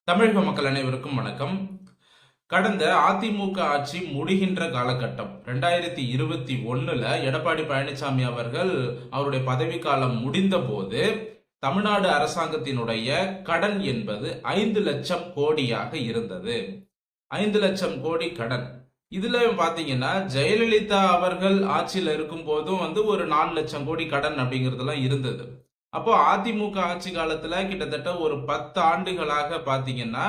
தமிழக மக்கள் அனைவருக்கும் வணக்கம். கடந்த அதிமுக ஆட்சி முடிகின்ற காலகட்டம் 2021 எடப்பாடி பழனிசாமி அவர்கள் அவருடைய பதவிக்காலம் முடிந்த போது தமிழ்நாடு அரசாங்கத்தினுடைய கடன் என்பது 5 லட்சம் கோடியாக இருந்தது. 5 லட்சம் கோடி கடன். இதுல பாத்தீங்கன்னா ஜெயலலிதா அவர்கள் ஆட்சியில் இருக்கும் போதும் ஒரு 4 லட்சம் கோடி கடன் அப்படிங்கறதெல்லாம் இருந்தது. அப்போ அதிமுக ஆட்சி காலத்துல கிட்டத்தட்ட ஒரு 10 ஆண்டுகளாக பாத்தீங்கன்னா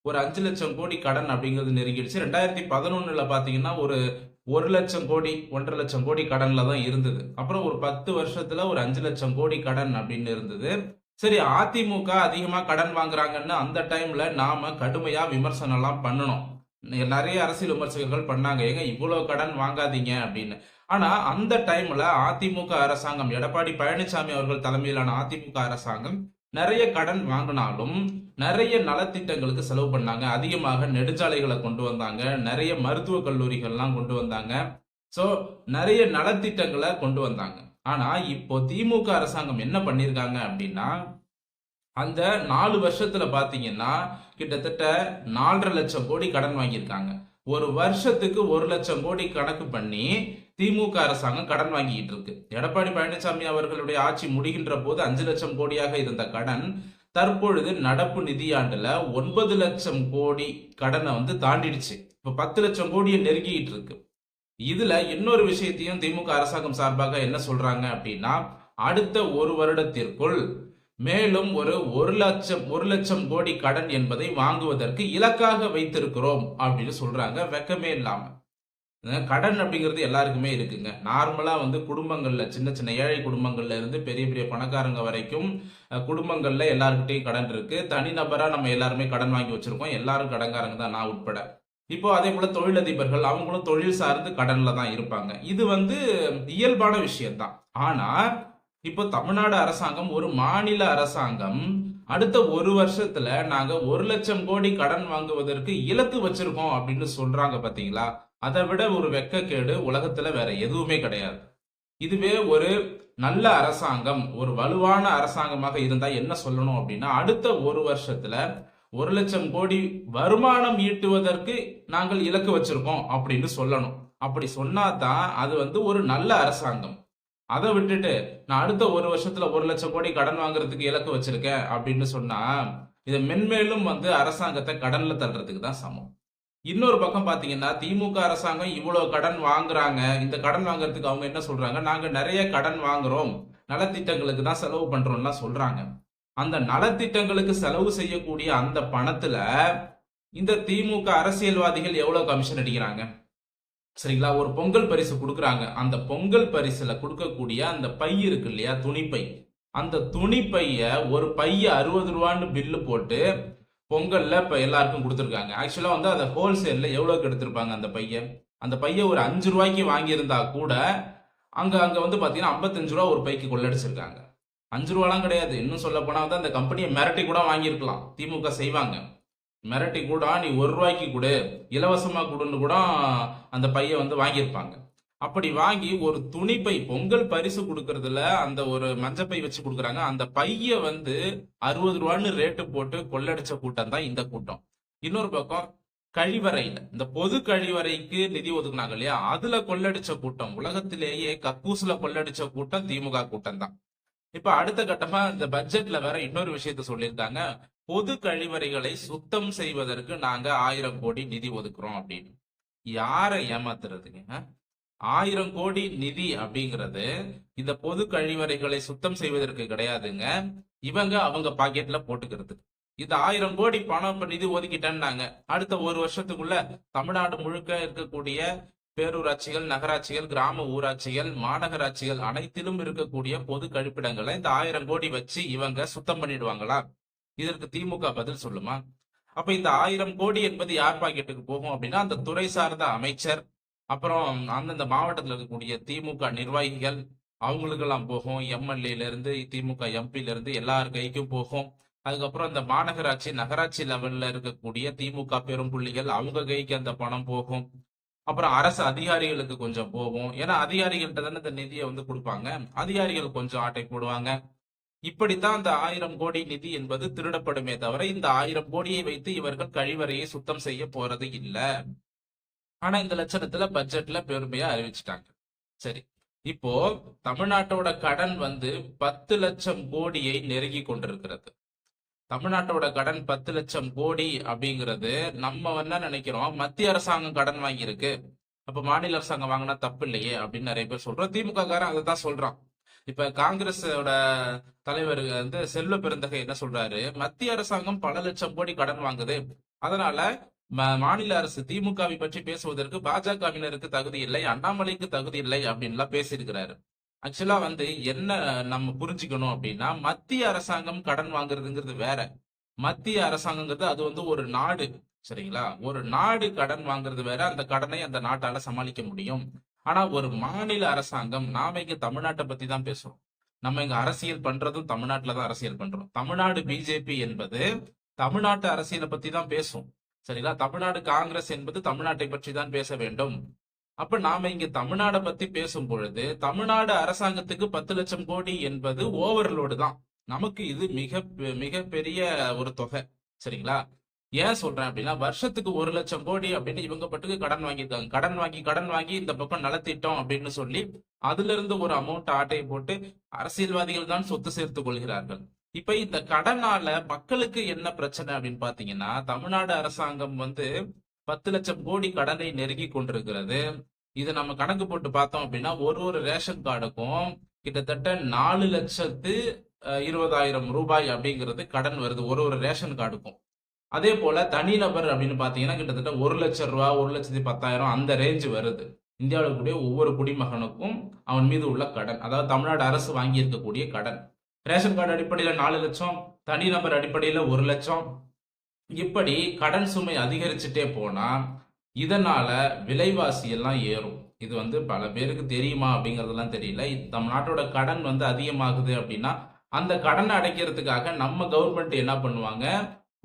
ஒரு 5 லட்சம் கோடி கடன் அப்படிங்கிறது நெருங்கிடுச்சு. 2011 பாத்தீங்கன்னா ஒரு 1 லட்சம் கோடி 1.5 லட்சம் கோடி கடன்ல தான் இருந்தது. அப்புறம் ஒரு 10 வருஷத்துல ஒரு 5 லட்சம் கோடி கடன் அப்படின்னு இருந்தது. சரி, அதிமுக அதிகமா கடன் வாங்குறாங்கன்னு அந்த டைம்ல நாம கடுமையா விமர்சனம் எல்லாம் பண்ணணும். நிறைய அரசியல் விமர்சகர்கள் பண்ணாங்க, ஏங்க இவ்வளவு கடன் வாங்காதீங்க அப்படின்னு. ஆனா அந்த டைம்ல அதிமுக அரசாங்கம், எடப்பாடி பழனிசாமி அவர்கள் தலைமையிலான அதிமுக அரசாங்கம் நிறைய கடன் வாங்கினாலும் நிறைய நலத்திட்டங்களுக்கு செலவு பண்ணாங்க. அதிகமாக நெடுஞ்சாலைகளை கொண்டு வந்தாங்க, நிறைய மருத்துவ கல்லூரிகள்லாம் கொண்டு வந்தாங்க. சோ நிறைய நலத்திட்டங்களை கொண்டு வந்தாங்க. ஆனா இப்போ திமுக அரசாங்கம் என்ன பண்ணிருக்காங்க அப்படின்னா, அந்த 4 வருஷத்துல பாத்தீங்கன்னா கிட்டத்தட்ட 4.5 லட்சம் கோடி கடன் வாங்கியிருக்காங்க. ஒரு வருஷத்துக்கு 1 லட்சம் கோடி கணக்கு பண்ணி திமுக அரசாங்கம் கடன் வாங்கிட்டு இருக்கு. எடப்பாடி பழனிசாமி அவர்களுடைய ஆட்சி முடிகின்ற போது 5 லட்சம் கோடியாக இருந்த கடன் தற்பொழுது நடப்பு நிதியாண்டுல 9 லட்சம் கோடி கடனை தாண்டிடுச்சு. இப்ப 10 லட்சம் கோடியை நெருங்கிட்டு இருக்கு. இதுல இன்னொரு விஷயத்தையும் திமுக அரசாங்கம் சார்பாக என்ன சொல்றாங்க அப்படின்னா, அடுத்த ஒரு வருடத்திற்குள் மேலும் ஒரு லட்சம் கோடி கடன் என்பதை வாங்குவதற்கு இலக்காக வைத்திருக்கிறோம் அப்படின்னு சொல்றாங்க. வெக்கமே இல்லாம. கடன் அப்படிங்கிறது எல்லாருக்குமே இருக்குங்க. நார்மலா குடும்பங்கள்ல சின்ன சின்ன ஏழை குடும்பங்கள்ல இருந்து பெரிய பெரிய பணக்காரங்க வரைக்கும் குடும்பங்கள்ல எல்லாருக்கிட்டையும் கடன் இருக்கு. தனிநபரா நம்ம எல்லாருமே கடன் வாங்கி வச்சிருக்கோம். எல்லாரும் கடன்காரங்க தான், நான் உட்பட. இப்போ அதே போல தொழிலதிபர்கள் அவங்களும் தொழில் சார்ந்து கடன்ல தான் இருப்பாங்க. இது இயல்பான விஷயம் தான். ஆனா இப்போ தமிழ்நாடு அரசாங்கம், ஒரு மாநில அரசாங்கம், அடுத்த ஒரு வருஷத்துல நாங்க 1 லட்சம் கோடி கடன் வாங்குவதற்கு இலக்கு வச்சிருக்கோம் அப்படின்னு சொல்றாங்க. பாத்தீங்களா? அதை விட ஒரு வெக்கக்கேடு உலகத்துல வேற எதுவுமே கிடையாது. இதுவே ஒரு நல்ல அரசாங்கம், ஒரு வலுவான அரசாங்கமாக இருந்தா என்ன சொல்லணும் அப்படின்னா, அடுத்த ஒரு வருஷத்துல 1 லட்சம் கோடி வருமானம் ஈட்டுவதற்கு நாங்கள் இலக்கு வச்சிருக்கோம் அப்படின்னு சொல்லணும். அப்படி சொன்னாதான் அது ஒரு நல்ல அரசாங்கம். அதை விட்டுட்டு நான் அடுத்த ஒரு வருஷத்துல 1 லட்சம் கோடி கடன் வாங்குறதுக்கு இலக்கு வச்சிருக்கேன் அப்படின்னு சொன்னா இதை மென்மேலும் அரசாங்கத்தை கடன்ல தள்ளுறதுக்கு தான் சமம். இன்னொரு பக்கம் பாத்தீங்கன்னா, திமுக அரசாங்கம் இவ்வளவு கடன் வாங்குறாங்க. இந்த கடன் வாங்குறதுக்கு அவங்க என்ன சொல்றாங்க, நாங்க நிறைய கடன் வாங்குறோம், நலத்திட்டங்களுக்கு தான் செலவு பண்றோம்லாம் சொல்றாங்க. அந்த நலத்திட்டங்களுக்கு செலவு செய்யக்கூடிய அந்த பணத்துல இந்த திமுக அரசியல்வாதிகள் எவ்வளவு கமிஷன் அடிக்கிறாங்க? சரிங்களா? ஒரு பொங்கல் பரிசு கொடுக்குறாங்க. அந்த பொங்கல் பரிசுல கொடுக்கக்கூடிய அந்த பை இருக்கு இல்லையா, துணிப்பை, அந்த துணிப்பைய ஒரு பைய 60 ரூபான்னு பில்லு போட்டு பொங்கல்ல இப்ப எல்லாருக்கும் கொடுத்துருக்காங்க. ஆக்சுவலா அதை ஹோல்சேல்ல எவ்வளவுக்கு எடுத்திருப்பாங்க அந்த பைய ஒரு 5 ரூபாய்க்கு வாங்கியிருந்தா கூட அங்க பாத்தீங்கன்னா 55 ரூபா ஒரு பைக்கு கொள்ளடிச்சிருக்காங்க. 5 ரூபாலாம் கிடையாது. இன்னும் சொல்ல போனா அந்த கம்பெனியை மிரட்டி கூட வாங்கியிருக்கலாம். திமுக செய்வாங்க. மிரட்டி கூட நீ 1 ரூபாய்க்கு கொடு, இலவசமா கொடுன்னு கூட அந்த பைய வாங்கியிருப்பாங்க. அப்படி வாங்கி ஒரு துணிப்பை, பொங்கல் பரிசு கொடுக்கறதுல அந்த ஒரு மஞ்சப்பை வச்சு கொடுக்குறாங்க. அந்த பைய 60 ரூபான்னு ரேட்டு போட்டு கொள்ளடிச்ச கூட்டம் தான் இந்த கூட்டம். இன்னொரு பக்கம் கழிவறையில, இந்த பொது கழிவறைக்கு நிதி ஒதுக்குனாங்க இல்லையா, அதுல கொள்ளடிச்ச கூட்டம், உலகத்திலேயே கக்கூசுல கொள்ளடிச்ச கூட்டம் திமுக கூட்டம் தான். இப்ப அடுத்த கட்டமா இந்த பட்ஜெட்ல வேற இன்னொரு விஷயத்த சொல்லியிருக்காங்க. பொது கழிவறைகளை சுத்தம் செய்வதற்கு நாங்க 1000 கோடி நிதி ஒதுக்குறோம் அப்படின்னு. யாரை ஏமாத்துறதுங்க? 1000 கோடி நிதி அப்படிங்கிறது இந்த பொது கழிவறைகளை சுத்தம் செய்வதற்கு கிடையாதுங்க. அவங்க பாக்கெட்ல போட்டுக்கிறது. இந்த 1000 கோடி பணம் நிதி ஒதுக்கிட்டேன்னாங்க, அடுத்த ஒரு வருஷத்துக்குள்ள தமிழ்நாடு முழுக்க இருக்கக்கூடிய பேரூராட்சிகள், நகராட்சிகள், கிராம ஊராட்சிகள், மாநகராட்சிகள் அனைத்திலும் இருக்கக்கூடிய பொது கழிப்பிடங்களை இந்த 1000 கோடி வச்சு இவங்க சுத்தம் பண்ணிடுவாங்களா? இதற்கு திமுக பதில் சொல்லுமா? அப்ப இந்த 1000 கோடி என்பது யார் பாக்கெட்டுக்கு போகும் அப்படின்னா, அந்த துறை சார்ந்த அமைச்சர், அப்புறம் அந்தந்த மாவட்டத்தில் இருக்கக்கூடிய திமுக நிர்வாகிகள், அவங்களுக்கெல்லாம் போகும். எம்எல்ஏல இருந்து திமுக எம்பில இருந்து எல்லார் கைக்கும் போகும். அதுக்கப்புறம் இந்த மாநகராட்சி, நகராட்சி லெவல்ல இருக்கக்கூடிய திமுக பெரும் புள்ளிகள், அவங்க கைக்கு அந்த பணம் போகும். அப்புறம் அரசு அதிகாரிகளுக்கு கொஞ்சம் போகும். ஏன்னா அதிகாரிகள்கிட்ட தானே இந்த நிதியை கொடுப்பாங்க. அதிகாரிகள் கொஞ்சம் ஆட்டை போடுவாங்க. இப்படித்தான் அந்த 1000 கோடி நிதி என்பது திருடப்படுமே தவிர இந்த 1000 கோடியை வைத்து இவர்கள் கழிவறையை சுத்தம் செய்ய போறது இல்ல. ஆனா இந்த லட்சணத்துல பட்ஜெட்ல பெருமையா அறிவிச்சிட்டாங்க. சரி, இப்போ தமிழ்நாட்டோட கடன் வந்து 10 லட்சம் கோடியை நெருங்கி கொண்டிருக்கிறது. தமிழ்நாட்டோட கடன் 10 லட்சம் கோடி அப்படிங்கிறது நம்ம என்ன நினைக்கிறோம், மத்திய அரசாங்கம் கடன் வாங்கியிருக்கு, அப்ப மாநில அரசாங்கம் வாங்கினா தப்பு இல்லையே அப்படின்னு நிறைய பேர் சொல்றோம். திமுக காரன் அதை தான் சொல்றான். இப்ப காங்கிரஸோட தலைவர் வந்து செல்வ பெருந்தகை என்ன சொல்றாரு, மத்திய அரசாங்கம் பல லட்சம் கோடி கடன் வாங்குது, அதனால மாநில அரசு திமுகவை பற்றி பேசுவதற்கு பாஜகவினருக்கு தகுதி இல்லை, அண்ணாமலைக்கு தகுதி இல்லை அப்படின்லாம் பேசியிருக்கிறாரு. ஆக்சுவலா வந்து என்ன நம்ம புரிஞ்சுக்கணும் அப்படின்னா, மத்திய அரசாங்கம் கடன் வாங்குறதுங்கிறது வேற. மத்திய அரசாங்கங்கிறது அது வந்து ஒரு நாடு, சரிங்களா? ஒரு நாடு கடன் வாங்குறது வேற, அந்த கடனை அந்த நாட்டால சமாளிக்க முடியும். ஆனா ஒரு மாநில அரசாங்கம், நாம இங்க தமிழ்நாட்டை பத்தி தான் பேசுறோம். நம்ம இங்க அரசியல் பண்றதும் தமிழ்நாட்டுல தான் அரசியல் பண்றோம். தமிழ்நாடு பிஜேபி என்பது தமிழ்நாட்டு அரசியலை பத்தி தான் பேசும், சரிங்களா? தமிழ்நாடு காங்கிரஸ் என்பது தமிழ்நாட்டை பற்றி தான் பேச வேண்டும். அப்ப நாம இங்க தமிழ்நாடை பத்தி பேசும் பொழுது தமிழ்நாடு அரசாங்கத்துக்கு 10 லட்சம் கோடி என்பது ஓவர்லோடு தான். நமக்கு இது மிக பெரிய ஒரு தொகை, சரிங்களா? ஏன் சொல்றேன் அப்படின்னா, வருஷத்துக்கு 1 லட்சம் கோடி அப்படின்னு இவங்க பட்டுக்கு கடன் வாங்கியிருக்காங்க. கடன் வாங்கி இந்த பக்கம் நலத்திட்டம் அப்படின்னு சொல்லி அதுல இருந்து ஒரு அமௌண்ட் ஆட்டையை போட்டு அரசியல்வாதிகள் தான் சொத்து சேர்த்துக் கொள்கிறார்கள். இப்ப இந்த கடனால மக்களுக்கு என்ன பிரச்சனை அப்படின்னு பாத்தீங்கன்னா, தமிழ்நாடு அரசாங்கம் வந்து 10 லட்சம் கோடி கடனை நெருங்கி கொண்டிருக்கிறது. இதை நம்ம கணக்கு போட்டு பார்த்தோம் அப்படின்னா, ஒரு ரேஷன் கார்டுக்கும் கிட்டத்தட்ட 4,20,000 ரூபாய் அப்படிங்கிறது கடன் வருது, ஒரு ரேஷன் கார்டுக்கும். அதே போல தனிநபர் அப்படின்னு பாத்தீங்கன்னா கிட்டத்தட்ட 1 லட்சம் ரூபாய், 1,10,000 அந்த ரேஞ்சு வருது. இந்தியாவில் கூடிய ஒவ்வொரு குடிமகனுக்கும் அவன் மீது உள்ள கடன், அதாவது தமிழ்நாடு அரசு வாங்கி இருக்கக்கூடிய கடன். ரேஷன் கார்டு அடிப்படையில 4 லட்சம், தனிநபர் அடிப்படையில 1 லட்சம். இப்படி கடன் சுமை அதிகரிச்சுட்டே போனா இதனால விலைவாசி எல்லாம் ஏறும். இது வந்து பல பேருக்கு தெரியுமா அப்படிங்கறதெல்லாம் தெரியல. நம்ம நாட்டோட கடன் வந்து அதிகமாகுது அப்படின்னா அந்த கடனை அடைக்கிறதுக்காக நம்ம கவர்மெண்ட் என்ன பண்ணுவாங்க,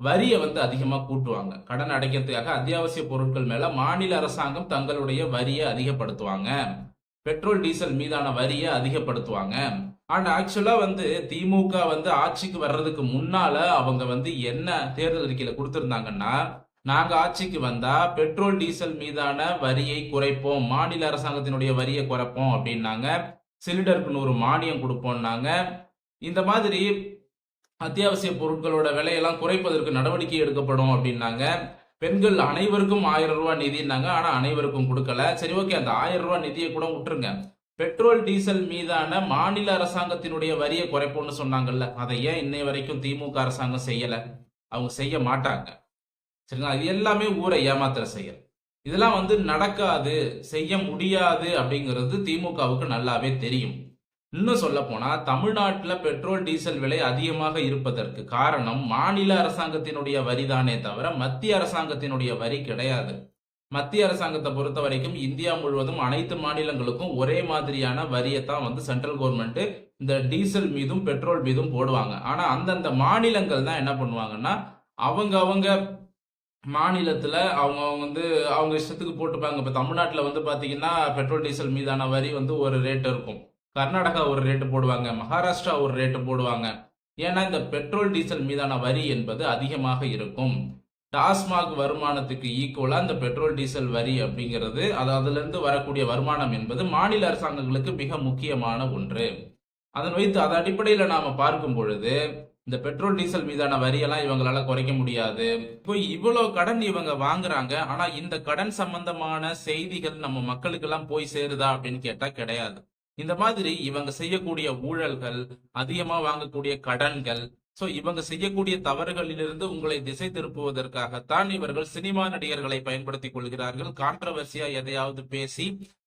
வரியை வந்து அதிகமா கூட்டுவாங்க. கடன் அடைக்கிறதுக்காக அத்தியாவசிய பொருட்கள் மேல மாநில அரசாங்கம் தங்களுடைய வரியை அதிகப்படுத்துவாங்க, பெட்ரோல் டீசல் மீதான வரியை அதிகப்படுத்துவாங்க. ஆனா ஆக்சுவலா வந்து திமுக வந்து ஆட்சிக்கு வர்றதுக்கு முன்னால அவங்க வந்து என்ன தேர்தல் அறிக்கையில கொடுத்திருந்தாங்கன்னா, நாங்க ஆட்சிக்கு வந்தா பெட்ரோல் டீசல் மீதான வரியை குறைப்போம், மாநில அரசாங்கத்தினுடைய வரியை குறைப்போம் அப்படின்னாங்க. சிலிண்டருக்கு 100 மானியம் கொடுப்போம்னாங்க. இந்த மாதிரி அத்தியாவசிய பொருட்களோட விலையெல்லாம் குறைப்பதற்கு நடவடிக்கை எடுக்கப்படும் அப்படின்னாங்க. பெண்கள் அனைவருக்கும் 1000 ரூபாய் நிதினாங்க, ஆனா அனைவருக்கும் கொடுக்கல. சரி, ஓகே, அந்த 1000 ரூபாய் நிதியை கூட விட்டுருங்க. பெட்ரோல் டீசல் மீதான மாநில அரசாங்கத்தினுடைய வரியை குறைப்போம்னு சொன்னாங்கல்ல, அதை ஏன் இன்னை வரைக்கும் திமுக அரசாங்கம் செய்யல? அவங்க செய்ய மாட்டாங்க, சரிங்களா? இது எல்லாமே ஊரை ஏமாத்துற செயல். இதெல்லாம் வந்து நடக்காது, செய்ய முடியாது அப்படிங்கிறது திமுகவுக்கு நல்லாவே தெரியும். இன்னும் சொல்ல போனா, தமிழ்நாட்டில் பெட்ரோல் டீசல் விலை அதிகமாக இருப்பதற்கு காரணம் மாநில அரசாங்கத்தினுடைய வரிதானே தவிர மத்திய அரசாங்கத்தினுடைய வரி கிடையாது. மத்திய அரசாங்கத்தை பொறுத்த வரைக்கும் இந்தியா முழுவதும் அனைத்து மாநிலங்களுக்கும் ஒரே மாதிரியான வரியை தான் வந்து சென்ட்ரல் கவர்மெண்ட் இந்த டீசல் மீதும் பெட்ரோல் மீதும் போடுவாங்க. ஆனா அந்தந்த மாநிலங்கள் தான் என்ன பண்ணுவாங்கன்னா, அவங்க மாநிலத்துல அவங்க வந்து அவங்க இஷ்டத்துக்கு போட்டுப்பாங்க. இப்ப தமிழ்நாட்டில் வந்து பாத்தீங்கன்னா பெட்ரோல் டீசல் மீதான வரி வந்து ஒரு ரேட் இருக்கும், கர்நாடகா ஒரு ரேட்டு போடுவாங்க, மகாராஷ்டிரா ஒரு ரேட்டு போடுவாங்க. ஏன்னா இந்த பெட்ரோல் டீசல் மீதான வரி என்பது அதிகமாக இருக்கும். டாஸ்மாக் வருமானத்துக்கு ஈக்குவலா இந்த பெட்ரோல் டீசல் வரி அப்படிங்கிறது, அதுல இருந்து வரக்கூடிய வருமானம் என்பது மாநில அரசாங்கங்களுக்கு மிக முக்கியமான ஒன்று. அதன் வைத்து அது அடிப்படையில நாம பார்க்கும் பொழுது இந்த பெட்ரோல் டீசல் மீதான வரியெல்லாம் இவங்களால குறைக்க முடியாது. இப்போ இவ்வளவு கடன் இவங்க வாங்குறாங்க, ஆனா இந்த கடன் சம்பந்தமான செய்திகள் நம்ம மக்களுக்கு எல்லாம் போய் சேருதா அப்படின்னு கேட்டா கிடையாது. இந்த மாதிரி இவங்க செய்யக்கூடிய ஊழல்கள், அதிகமா வாங்கக்கூடிய கடன்கள், சோ இவங்க செய்யக்கூடிய தவறுகளிலிருந்து உங்களை திசை திருப்புவதற்காகத்தான் இவர்கள் சினிமா நடிகர்களை பயன்படுத்திக் கொள்கிறார்கள். கான்ட்ரவர்சியா எதையாவது பேசி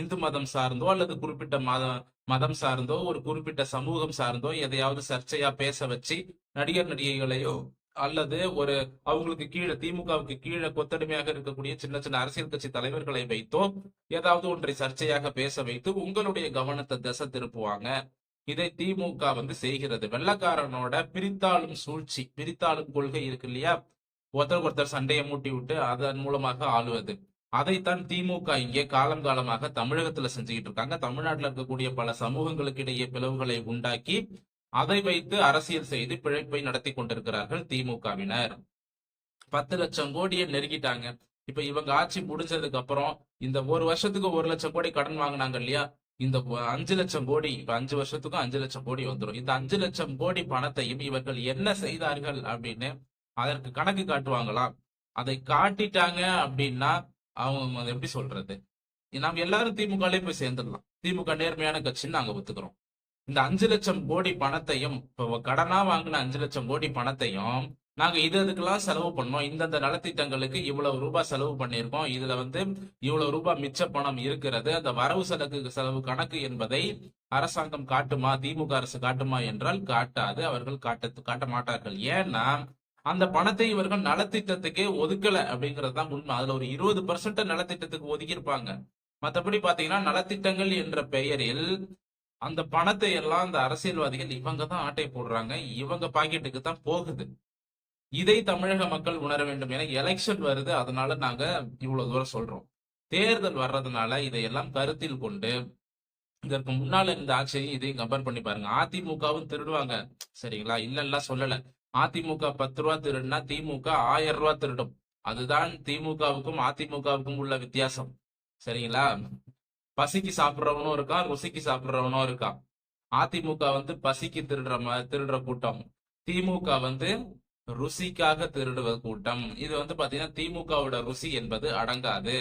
இந்து மதம் சார்ந்தோ அல்லது குறிப்பிட்ட மதம் சார்ந்தோ ஒரு குறிப்பிட்ட சமூகம் சார்ந்தோ எதையாவது சர்ச்சையா பேச வச்சு நடிகர் நடிகைகளையோ அல்லது ஒரு அவங்களுக்கு கீழே திமுகவுக்கு கீழே கொத்தடிமையாக இருக்கக்கூடிய சின்ன சின்ன அரசியல் கட்சி தலைவர்களை வைத்தோ ஏதாவது ஒன்றை சர்ச்சையாக பேச வைத்து உங்களுடைய கவனத்தை திசை திருப்புவாங்க. இதை திமுக வந்து செய்கிறது. வெள்ளக்காரனோட பிரித்தாளும் சூழ்ச்சி, பிரித்தாளும் கொள்கை இருக்கு இல்லையா, ஒருத்தருக்கு ஒருத்தர் சண்டையை மூட்டி விட்டு அதன் மூலமாக ஆளுவது, அதைத்தான் திமுக இங்கே காலம் காலமாக தமிழகத்துல செஞ்சுக்கிட்டு இருக்காங்க. தமிழ்நாட்டில் இருக்கக்கூடிய பல சமூகங்களுக்கு இடையே பிளவுகளை உண்டாக்கி அதை வைத்து அரசியல் செய்து பிழைப்பை நடத்தி கொண்டிருக்கிறார்கள் திமுகவினர். 10 லட்சம் கோடியை நெருங்கிட்டாங்க. இப்ப இவங்க ஆட்சி முடிஞ்சதுக்கு அப்புறம் இந்த ஒரு வருஷத்துக்கு 1 லட்சம் கோடி கடன் வாங்கினாங்க இல்லையா, இந்த 5 லட்சம் கோடி இப்ப 5 வருஷத்துக்கும் 5 லட்சம் கோடி வந்துடும். இந்த 5 லட்சம் கோடி பணத்தையும் இவர்கள் என்ன செய்தார்கள் அப்படின்னு அதற்கு கணக்கு காட்டுவாங்களா? அதை காட்டிட்டாங்க அப்படின்னா அவங்க எப்படி சொல்றது, நாம் எல்லாரும் திமுகலே போய் சேர்ந்துடலாம். திமுக நேர்மையான கட்சின்னு நாங்க ஒத்துக்கிறோம். இந்த 5 லட்சம் கோடி பணத்தையும், இப்போ கடனா வாங்கின 5 லட்சம் கோடி பணத்தையும் நாங்க இதுக்கெல்லாம் செலவு பண்ணோம், இந்தந்த நலத்திட்டங்களுக்கு இவ்வளவு ரூபாய் செலவு பண்ணியிருக்கோம், இதுல இவ்வளவு ரூபாய் மிச்ச பணம் இருக்கிறது, அந்த வரவு செலவு கணக்கு என்பதை அரசாங்கம் காட்டுமா, திமுக அரசு காட்டுமா என்றால் காட்டாது. அவர்கள் காட்ட மாட்டார்கள். ஏன்னா அந்த பணத்தை இவர்கள் நலத்திட்டத்துக்கே ஒதுக்கல அப்படிங்கிறது தான் உண்மை. அதுல ஒரு 20% நலத்திட்டத்துக்கு ஒதுக்கி இருப்பாங்க. மற்றபடி பாத்தீங்கன்னா நலத்திட்டங்கள் என்ற பெயரில் அந்த பணத்தை எல்லாம் அந்த அரசியல்வாதிகள் இவங்க தான் ஆட்டை போடுறாங்க, இவங்க பாக்கெட்டுக்கு தான் போகுது. இதை தமிழக மக்கள் உணர வேண்டும். என எலெக்ஷன் வருது, அதனால நாங்க இவ்வளவு தூரம் சொல்றோம். தேர்தல் வர்றதுனால இதையெல்லாம் கருத்தில் கொண்டு இதற்கு முன்னால இந்த ஆட்சியையும் இதையும் கம்பேர் பண்ணி பாருங்க. அதிமுகவும் திருடுவாங்க, சரிங்களா, இல்ல சொல்லல. அதிமுக 10 ரூபா திருடுனா திமுக 1000 ரூபா திருடும். அதுதான் திமுகவுக்கும் அதிமுகவுக்கும் உள்ள வித்தியாசம், சரிங்களா. பசிக்கு சாப்பிடுறவனும் இருக்கான், ருசிக்கு சாப்பிடுறவனும் இருக்கான். அதிமுக பசிக்கு திருடுற கூட்டம், திமுக ருசிக்காக திருடுவ கூட்டம். இது பாத்தீங்கன்னா திமுகவோட ருசி என்பது அடங்காது.